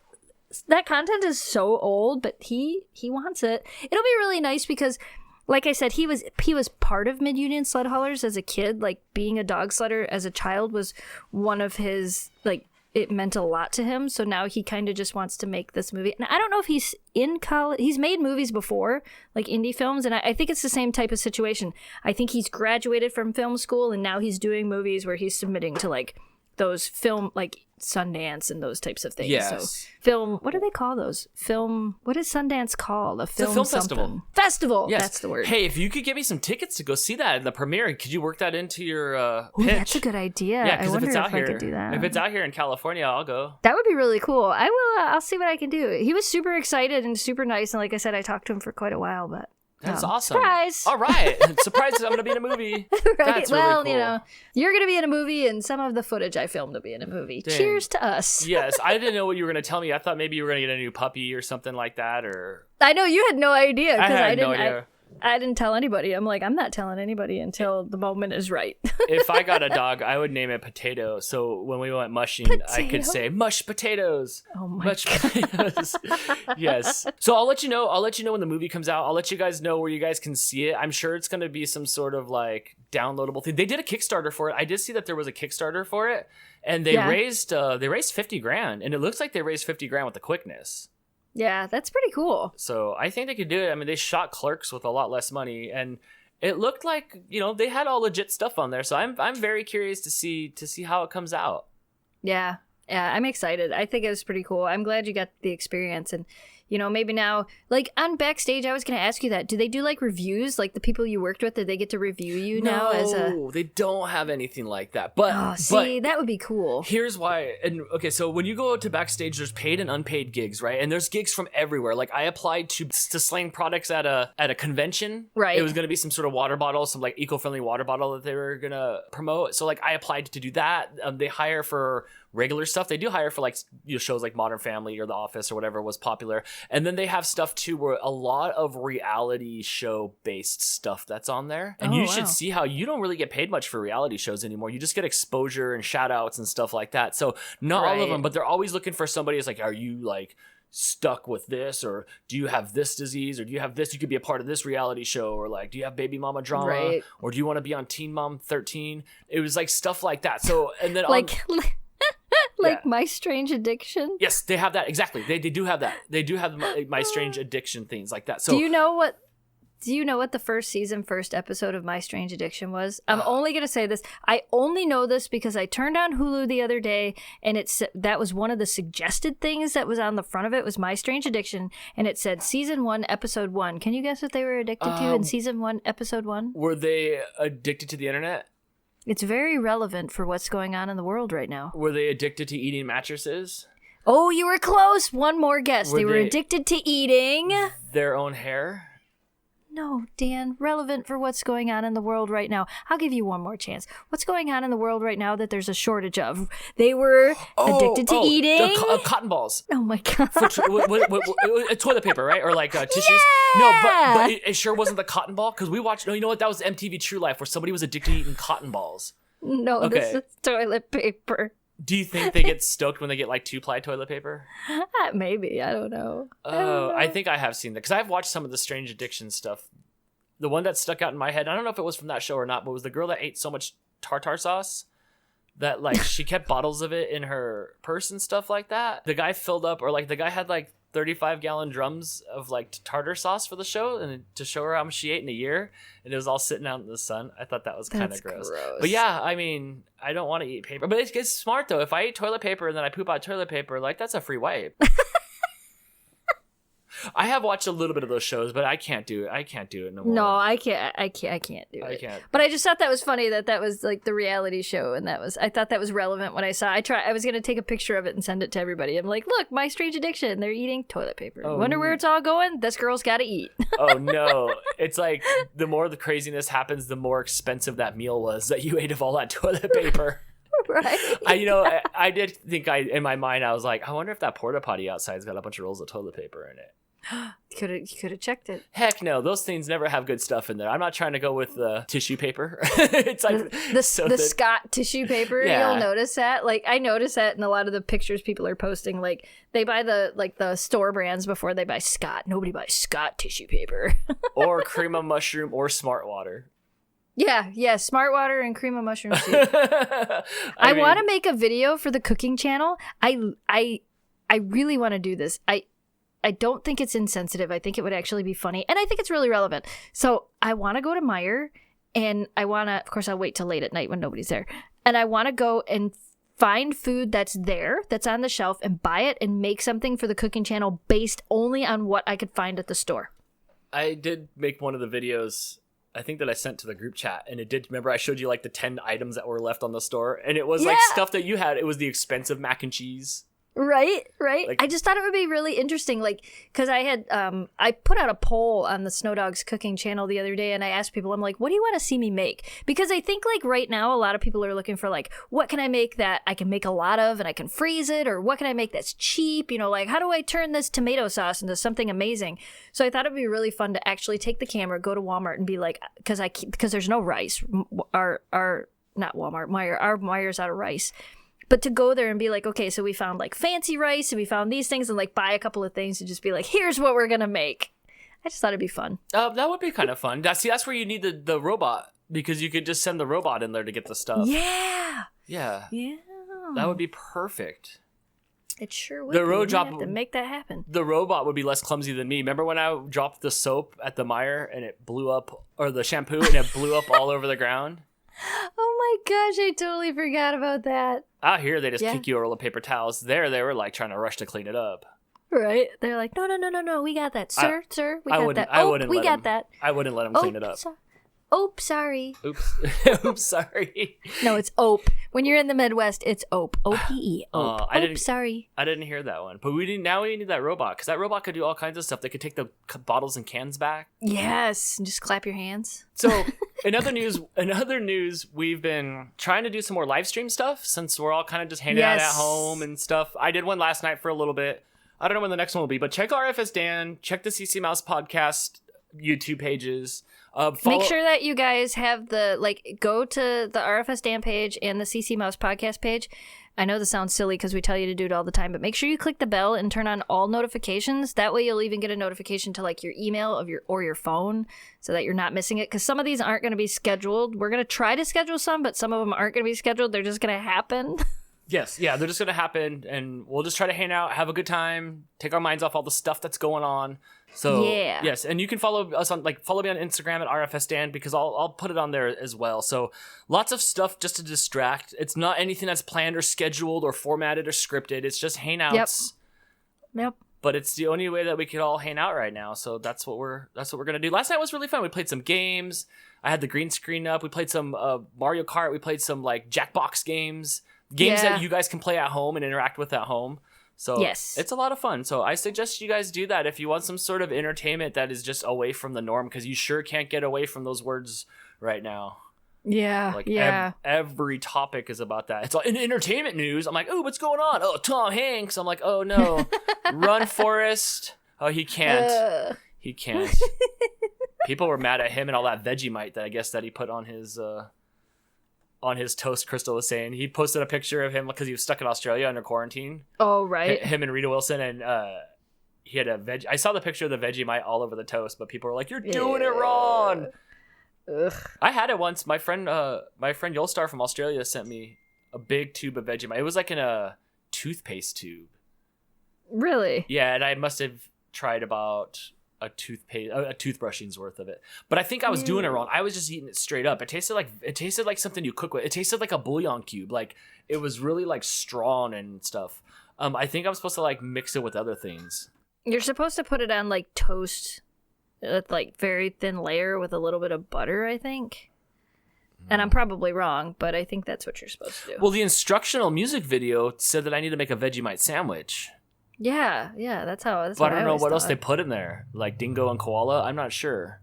S2: That content is so old, but he wants it. It'll be really nice because, like I said, he was part of mid-union sled haulers as a kid. Like, being a dog sledder as a child was one of his, like, it meant a lot to him. So now he kind of just wants to make this movie. And I don't know if he's in college. He's made movies before, like indie films. And I think it's the same type of situation. I think he's graduated from film school and now he's doing movies where he's submitting to like those film, like Sundance and those types of things.
S1: Yes.
S2: So film, what do they call those? Film, what is Sundance called? A film
S1: festival.
S2: Festival.
S1: Yes.
S2: That's the word.
S1: Hey, if you could get me some tickets to go see that in the premiere, could you work that into your
S2: Ooh,
S1: pitch?
S2: that's a good idea.
S1: Yeah,
S2: I
S1: because if
S2: wonder
S1: it's
S2: if
S1: out
S2: I
S1: here,
S2: could do that.
S1: if it's out here in California, I'll go.
S2: That would be really cool. I will. I'll see what I can do. He was super excited and super nice, and like I said, I talked to him for quite a while. But
S1: That's awesome.
S2: Surprise!
S1: All right, surprise! I'm gonna be in a movie.
S2: Right?
S1: That's really
S2: Well,
S1: cool.
S2: you know, you're gonna be in a movie, and some of the footage I filmed will be in a movie.
S1: Dang.
S2: Cheers to us.
S1: Yes, I didn't know what you were gonna tell me. I thought maybe you were gonna get a new puppy or something like that, or
S2: I know you had no idea
S1: I
S2: because
S1: had
S2: I didn't.
S1: no idea.
S2: I didn't tell anybody. I'm like, I'm not telling anybody until the moment is right.
S1: If I got a dog, I would name it Potato. So when we went mushing, I could say mush potatoes.
S2: Oh my
S1: mush potatoes. Yes. So I'll let you know. I'll let you know when the movie comes out. I'll let you guys know where you guys can see it. I'm sure it's going to be some sort of like downloadable thing. They did a Kickstarter for it. I did see that there was a Kickstarter for it, and they raised $50,000, and it looks like they raised $50,000 with the quickness.
S2: Yeah, that's pretty cool.
S1: So I think they could do it. I mean, they shot Clerks with a lot less money, and it looked like, you know, they had all legit stuff on there. So I'm very curious to see how it comes out.
S2: Yeah, I'm excited. I think it was pretty cool. I'm glad you got the experience, and you know, maybe now, like on Backstage, I was going to ask you that. Do they do like reviews? Like the people you worked with, did they get to review you now?
S1: No, they don't have anything like that. But
S2: that would be cool.
S1: Here's why. And okay, so when you go to Backstage, there's paid and unpaid gigs, right? And there's gigs from everywhere. Like I applied to Slang Products at a convention.
S2: Right.
S1: It was going to be some sort of water bottle, some like eco-friendly water bottle that they were going to promote. So like I applied to do that. They hire for regular stuff. They do hire for like, you know, shows like Modern Family or The Office or whatever was popular. And then they have stuff too where a lot of reality show based stuff that's on there. And you should see how you don't really get paid much for reality shows anymore. You just get exposure and shout outs and stuff like that. So not all of them, but they're always looking for somebody who's like, are you like stuck with this, or do you have this disease, or do you have this, you could be a part of this reality show, or like do you have baby mama drama, or do you want to be on Teen Mom 13? It was like stuff like that. So and then
S2: like My Strange Addiction.
S1: Yes, they have that. Exactly. They do have that. They do have My Strange Addiction things like that. So
S2: do you know what Do you know what the first episode of My Strange Addiction was? I'm only going to say this. I only know this because I turned on Hulu the other day, and that was one of the suggested things that was on the front of it was My Strange Addiction, and it said Season 1, Episode 1. Can you guess what they were addicted to in Season 1, Episode 1?
S1: Were they addicted to the internet?
S2: It's very relevant for what's going on in the world right now.
S1: Were they addicted to eating mattresses?
S2: Oh, you were close. One more guess. They were addicted to eating
S1: their own hair?
S2: No, Dan, relevant for what's going on in the world right now. I'll give you one more chance. What's going on in the world right now that there's a shortage of? They were addicted to eating
S1: cotton balls.
S2: Oh my god!
S1: Toilet paper, right? Or like tissues?
S2: Yeah!
S1: No, but it sure wasn't the cotton ball because we watched. No, you know what? That was MTV True Life where somebody was addicted to eating cotton balls.
S2: No, okay. This is toilet paper.
S1: Do you think they get stoked when they get like 2-ply toilet paper?
S2: Maybe. I don't know.
S1: I think I have seen that because I've watched some of the strange addiction stuff. The one that stuck out in my head, I don't know if it was from that show or not, but it was the girl that ate so much tartar sauce that like she kept bottles of it in her purse and stuff like that. The guy filled up, or like the guy had like 35-gallon drums of like tartar sauce for the show and to show her how much she ate in a year, and it was all sitting out in the sun. I thought that was kind of gross. But yeah, I mean, I don't want to eat paper, but it's smart though. If I eat toilet paper and then I poop out toilet paper, like that's a free wipe. I have watched a little bit of those shows, but I can't do it. I can't do it no more.
S2: No, I can't do it.
S1: I can't.
S2: But I just thought that was funny that was like the reality show, and I thought that was relevant when I saw. I was gonna take a picture of it and send it to everybody. I'm like, look, My Strange Addiction. They're eating toilet paper. Wonder where it's all going. This girl's got to eat.
S1: Oh no! It's like the more the craziness happens, the more expensive that meal was that you ate of all that toilet paper.
S2: Right.
S1: I did think in my mind I was like, I wonder if that porta potty outside's got a bunch of rolls of toilet paper in it.
S2: You could have checked it.
S1: Heck no, those things never have good stuff in there. I'm not trying to go with tissue paper. It's like
S2: the Scott tissue paper. Yeah. You'll notice that. Like I notice that in a lot of the pictures people are posting. Like they buy the store brands before they buy Scott. Nobody buys Scott tissue paper.
S1: Or cream of mushroom or smart water.
S2: Yeah, smart water and cream of mushroom soup. I want to make a video for the cooking channel. I really want to do this. I don't think it's insensitive. I think it would actually be funny. And I think it's really relevant. So I want to go to Meijer, and I want to, of course, I'll wait till late at night when nobody's there. And I want to go and find food that's on the shelf, and buy it and make something for the cooking channel based only on what I could find at the store.
S1: I did make one of the videos, I think that I sent to the group chat, and it did, remember I showed you like the 10 items that were left on the store, and it was like stuff that you had. It was the expensive mac and cheese.
S2: Right. Like, I just thought it would be really interesting, like, because I had, I put out a poll on the Snow Dogs cooking channel the other day, and I asked people, I'm like, what do you want to see me make? Because I think, like, right now, a lot of people are looking for, like, what can I make that I can make a lot of and I can freeze it? Or what can I make that's cheap? You know, like, how do I turn this tomato sauce into something amazing? So I thought it'd be really fun to actually take the camera, go to Walmart, and be like, because there's no rice. Not Walmart, Meijer. Our Meier's out of rice. But to go there and be like, okay, so we found like fancy rice and we found these things, and like buy a couple of things and just be like, here's what we're going to make. I just thought it'd be fun.
S1: That would be kind of fun. That's where you need the robot, because you could just send the robot in there to get the stuff.
S2: Yeah.
S1: That would be perfect.
S2: It sure would. Have to make that happen.
S1: The robot would be less clumsy than me. Remember when I dropped the soap at the Meijer and it blew up, or the shampoo, and it blew up all over the ground?
S2: Oh my gosh, I totally forgot about that.
S1: Out here, they just kick you a roll of paper towels. There, they were like trying to rush to clean it up.
S2: Right? They're like, no, we got that. Sir, we got that.
S1: I wouldn't let them clean it up.
S2: Oops, sorry.
S1: Oops, sorry.
S2: No, it's ope. When you're in the Midwest, it's ope. O-P-E. Ope. Sorry.
S1: I didn't hear that one. But we need that robot, because that robot could do all kinds of stuff. They could take the bottles and cans back.
S2: Yes. And just clap your hands.
S1: So, in other news, we've been trying to do some more live stream stuff, since we're all kind of just hanging out at home and stuff. I did one last night for a little bit. I don't know when the next one will be, but check RFS Dan, check the CC Mouse podcast YouTube pages.
S2: Make sure that you guys have go to the RFS Dan page and the CC Mouse podcast page. I know this sounds silly because we tell you to do it all the time, but make sure you click the bell and turn on all notifications. That way you'll even get a notification to like your email or your phone, so that you're not missing it. Because some of these aren't going to be scheduled. We're going to try to schedule some, but some of them aren't going to be scheduled. They're just going to happen.
S1: Yes, yeah, they're just gonna happen, and we'll just try to hang out, have a good time, take our minds off all the stuff that's going on. So
S2: Yeah.
S1: yes, and you can follow us on follow me on Instagram at RFSDan because I'll put it on there as well. So lots of stuff just to distract. It's not anything that's planned or scheduled or formatted or scripted. It's just hangouts.
S2: Yep.
S1: But it's the only way that we could all hang out right now. So that's what we're gonna do. Last night was really fun. We played some games. I had the green screen up. We played some Mario Kart. We played some like Jackbox games that you guys can play at home and interact with at home. So
S2: yes,
S1: it's a lot of fun. So I suggest you guys do that if you want some sort of entertainment that is just away from the norm, because you sure can't get away from those words right now.
S2: Yeah,
S1: like
S2: yeah.
S1: Every topic is about that. It's all in entertainment news. I'm like, oh, what's going on? Oh, Tom Hanks. I'm like, oh no, run Forrest. Oh, he can't. He can't. People were mad at him and all that Vegemite that I guess that he put on his toast. Crystal was saying he posted a picture of him because he was stuck in Australia under quarantine.
S2: Oh right.
S1: Him and Rita Wilson, and he had a veg. I saw the picture of the Vegemite all over the toast, but people were like, "You're doing it wrong."
S2: Ugh.
S1: I had it once. My friend Yolstar from Australia sent me a big tube of Vegemite. It was like in a toothpaste tube.
S2: Really?
S1: Yeah, and I must have tried about a toothbrushing's worth of it. But I think I was doing it wrong. I was just eating it straight up. It tasted like something you cook with. It tasted like a bouillon cube. Like it was really like strong and stuff. I think I'm supposed to like mix it with other things.
S2: You're supposed to put it on like toast with like very thin layer with a little bit of butter, I think. And I'm probably wrong, but I think that's what you're supposed to do.
S1: Well, the instructional music video said that I need to make a Vegemite sandwich.
S2: Yeah, that's how. That's
S1: but
S2: what
S1: I don't know what
S2: thought.
S1: else they put in there, like dingo and koala. I'm not sure.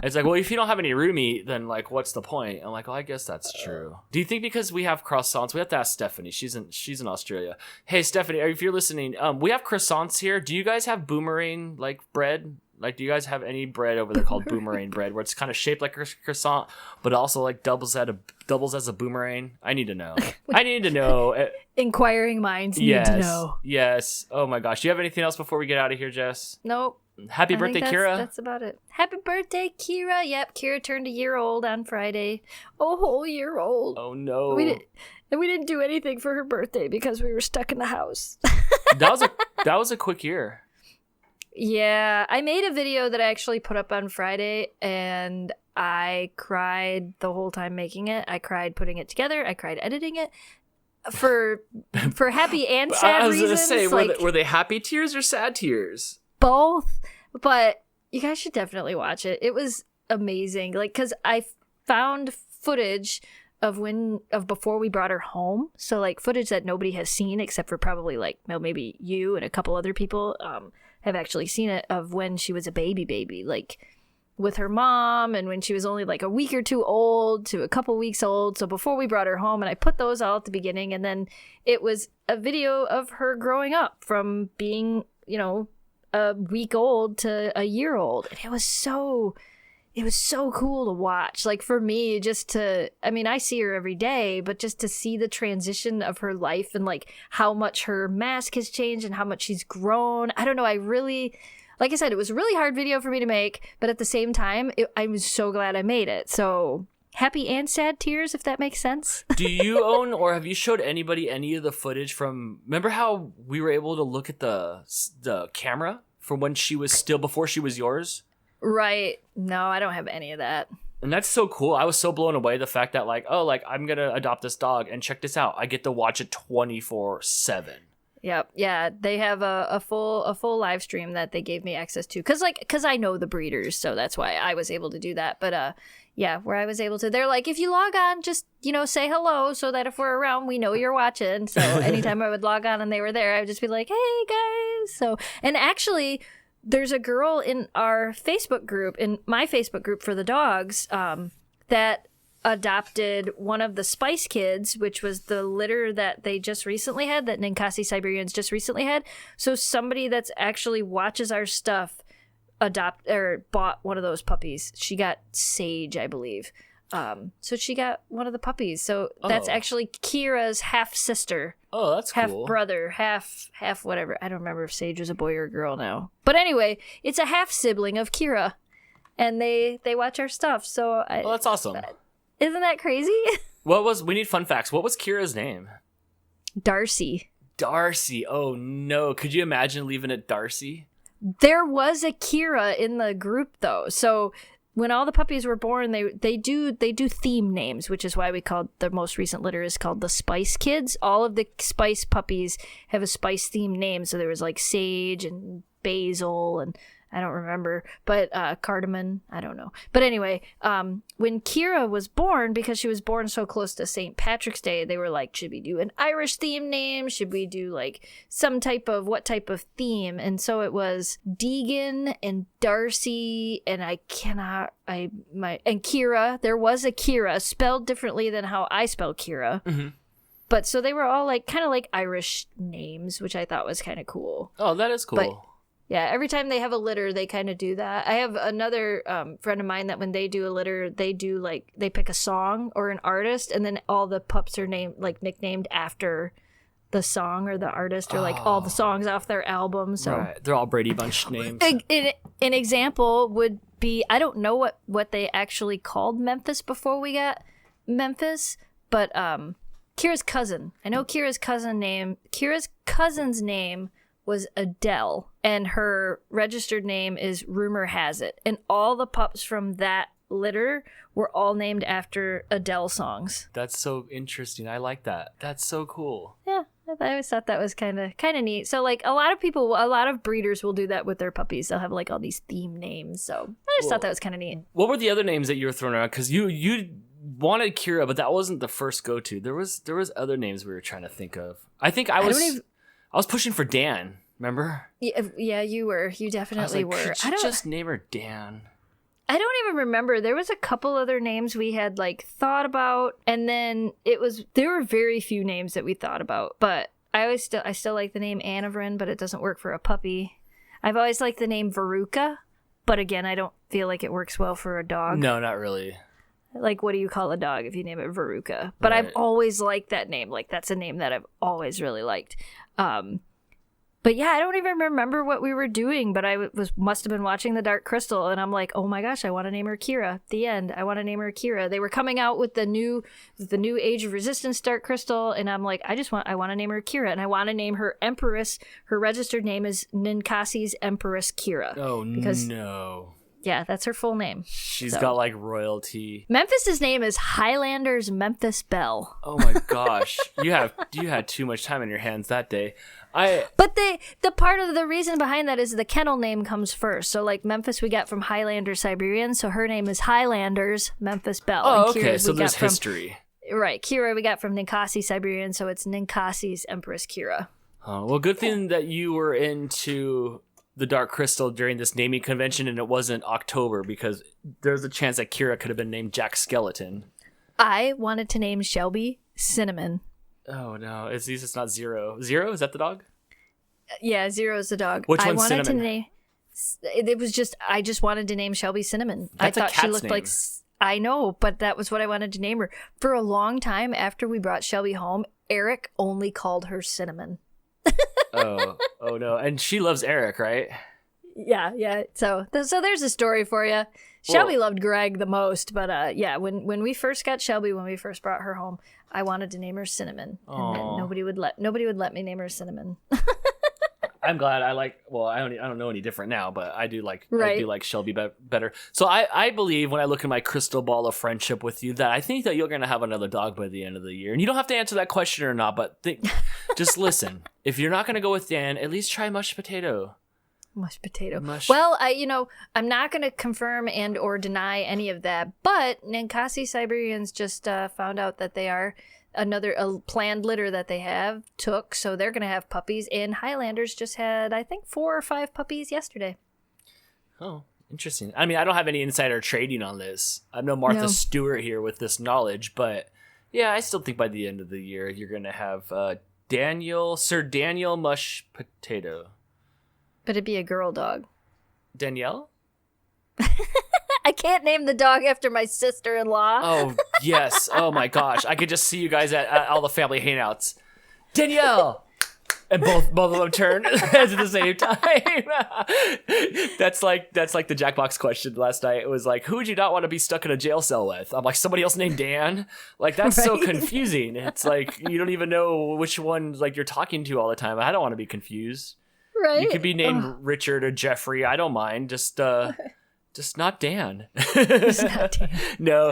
S1: It's like, well, if you don't have any roux meat, then like, what's the point? I'm like, well, I guess that's true. Do you think because we have croissants, we have to ask Stephanie? She's in Australia. Hey, Stephanie, if you're listening, we have croissants here. Do you guys have boomerang like bread? Like, do you guys have any bread over there called boomerang bread, where it's kind of shaped like a croissant, but also like doubles as a boomerang? I need to know.
S2: Inquiring minds need to know.
S1: Yes. Oh my gosh. Do you have anything else before we get out of here, Jess?
S2: Nope.
S1: Happy birthday, Kira.
S2: That's about it. Happy birthday, Kira. Yep, Kira turned a year old on Friday. A whole year old.
S1: Oh no.
S2: We didn't do anything for her birthday because we were stuck in the house.
S1: that was a quick year.
S2: Yeah, I made a video that I actually put up on Friday, and I cried the whole time making it. I cried putting it together. I cried editing it. For happy and sad reasons. I was going to say,
S1: were they happy tears or sad tears?
S2: Both, but you guys should definitely watch it. It was amazing. Like, because I found footage of before we brought her home. So, like, footage that nobody has seen except for probably, like, maybe you and a couple other people have actually seen it, of when she was a baby, like with her mom, and when she was only like a week or two old to a couple weeks old. So before we brought her home, and I put those all at the beginning, and then it was a video of her growing up from being, a week old to a year old. And it was so cool to watch. Like, for me, I see her every day, but just to see the transition of her life and like how much her mask has changed and how much she's grown. I don't know. I really, like I said, it was a really hard video for me to make, but at the same time, I was so glad I made it. So happy and sad tears, if that makes sense.
S1: Do you own, or have you showed anybody any of the footage from, remember how we were able to look at the camera from when she was still, before she was yours?
S2: Right. No, I don't have any of that.
S1: And that's so cool. I was so blown away the fact that I'm going to adopt this dog, and check this out. I get to watch it 24/7.
S2: Yep. Yeah, they have a full live stream that they gave me access to cuz I know the breeders, so that's why I was able to do that. But yeah, where I was able to, they're like, if you log on, just, say hello so that if we're around, we know you're watching. So anytime I would log on and they were there, I would just be like, "Hey guys." So, and actually, there's a girl in our Facebook group, in my Facebook group for the dogs, that adopted one of the Spice Kids, which was the litter that they just recently had, that Ninkasi Siberians just recently had. So somebody that's actually watches our stuff bought one of those puppies. She got Sage, I believe. So she got one of the puppies. So that's actually Kira's half sister.
S1: Oh, that's
S2: half
S1: cool.
S2: Brother, half whatever. I don't remember if Sage was a boy or a girl now. But anyway, it's a half sibling of Kira, and they watch our stuff. So
S1: that's awesome.
S2: Isn't that crazy?
S1: We need fun facts. What was Kira's name?
S2: Darcy.
S1: Darcy. Oh no. Could you imagine leaving it Darcy?
S2: There was a Kira in the group though. So when all the puppies were born, they do theme names, which is why we called the most recent litter is called the Spice Kids. All of the Spice puppies have a Spice themed name. So there was like Sage and Basil and I don't remember, but cardamom, I don't know. But anyway, when Kira was born, because she was born so close to St. Patrick's Day, they were like, should we do an Irish theme name? Should we do like what type of theme? And so it was Deegan and Darcy and Kira. There was a Kira spelled differently than how I spell Kira. Mm-hmm. But so they were all like kind of like Irish names, which I thought was kind of cool.
S1: Oh, that is cool.
S2: But, yeah, every time they have a litter, they kind of do that. I have another friend of mine that when they do a litter, they do like they pick a song or an artist, and then all the pups are nicknamed after the song or the artist, or like all the songs off their album. So
S1: right. They're all Brady Bunch names.
S2: An example would be, I don't know what they actually called Memphis before we got Memphis, but Kira's cousin. I know Kira's cousin's name was Adele, and her registered name is Rumor Has It. And all the pups from that litter were all named after Adele songs.
S1: That's so interesting. I like that. That's so cool.
S2: Yeah, I always thought that was kind of neat. So like a lot of breeders will do that with their puppies. They'll have like all these theme names. So I just thought that was kind of neat.
S1: What were the other names that you were throwing around? Because you wanted Kira, but that wasn't the first go-to. There was other names we were trying to think of. I think I was pushing for Dan. Remember?
S2: Yeah, you were. You definitely were.
S1: Could you just name her Dan?
S2: I don't even remember. There was a couple other names we had like thought about, and then there were very few names that we thought about. But I still like the name Anavrin, but it doesn't work for a puppy. I've always liked the name Veruca, but again, I don't feel like it works well for a dog.
S1: No, not really.
S2: Like, what do you call a dog if you name it Veruca? But right. I've always liked that name. Like, that's a name that I've always really liked. But yeah, I don't even remember what we were doing, but I must have been watching The Dark Crystal, and I'm like, oh my gosh, I want to name her Kira. The end. I want to name her Kira. They were coming out with the new Age of Resistance Dark Crystal, and I'm like, I want to name her Kira, and I want to name her Empress. Her registered name is Ninkasi's Empress Kira.
S1: Oh, no.
S2: Yeah, that's her full name.
S1: She's got like royalty.
S2: Memphis's name is Highlander's Memphis Belle.
S1: Oh my gosh. You had too much time on your hands that day.
S2: But the part of the reason behind that is the kennel name comes first. So like Memphis we got from Highlander Siberian, so her name is Highlander's Memphis Belle.
S1: Oh, okay. So there's history.
S2: Right. Kira we got from Ninkasi Siberian, so it's Ninkasi's Empress Kira.
S1: Oh, well, good thing that you were into the Dark Crystal during this naming convention and it wasn't October, because there's a chance that Kira could have been named Jack Skeleton.
S2: I wanted to name Shelby Cinnamon.
S1: Oh no, at least it's not Zero. Zero, is that the dog?
S2: Yeah, Zero is the dog.
S1: Which one's Cinnamon?
S2: I just wanted to name Shelby Cinnamon.
S1: That's
S2: I thought
S1: a cat's
S2: she looked
S1: name.
S2: like, I know, but that was what I wanted to name her. For a long time after we brought Shelby home, Eric only called her Cinnamon.
S1: Oh no. And she loves Eric, right?
S2: Yeah. So there's a story for you. Shelby loved Greg the most, but yeah, when we first got Shelby, when we first brought her home, I wanted to name her Cinnamon, and then nobody would let me name her Cinnamon.
S1: I'm glad. I don't know any different now, but I do like Shelby better. So I believe, when I look in my crystal ball of friendship with you, that I think that you're going to have another dog by the end of the year. And you don't have to answer that question or not, but just listen. If you're not going to go with Dan, at least try mashed potato.
S2: Mashed potato. Well, I'm not going to confirm and or deny any of that, but Ninkasi Siberians just found out that they are a planned litter that they took, so they're going to have puppies, and Highlanders just had, I think, 4 or 5 puppies yesterday.
S1: Oh, interesting. I mean, I don't have any insider trading on this. I'm no Martha Stewart here with this knowledge, but yeah, I still think by the end of the year, you're going to have Sir Daniel Mush Potato.
S2: But it'd be a girl dog.
S1: Danielle?
S2: I can't name the dog after my sister-in-law.
S1: Oh, yes. Oh, my gosh. I could just see you guys at all the family hangouts. Danielle! And both of them turn heads at the same time. That's like the Jackbox question last night. It was like, who would you not want to be stuck in a jail cell with? I'm like, somebody else named Dan. Like, that's so confusing. It's like you don't even know which one like you're talking to all the time. I don't want to be confused.
S2: Right.
S1: You could be named Richard or Jeffrey. I don't mind. Just not Dan.
S2: It's not Dan.
S1: No.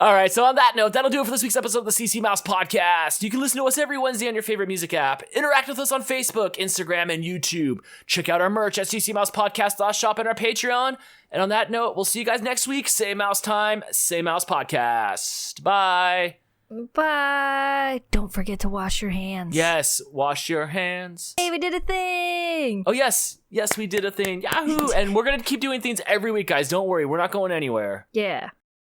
S1: All right. So on that note, that'll do it for this week's episode of the CC Mouse Podcast. You can listen to us every Wednesday on your favorite music app. Interact with us on Facebook, Instagram, and YouTube. Check out our merch at ccmousepodcast.shop and our Patreon. And on that note, we'll see you guys next week. Same mouse time, same mouse podcast. Bye.
S2: Bye. Don't forget to wash your hands.
S1: Yes, wash your hands.
S2: Hey, we did a thing.
S1: Oh, yes. Yes, we did a thing. Yahoo. And we're going to keep doing things every week, guys. Don't worry. We're not going anywhere.
S2: Yeah.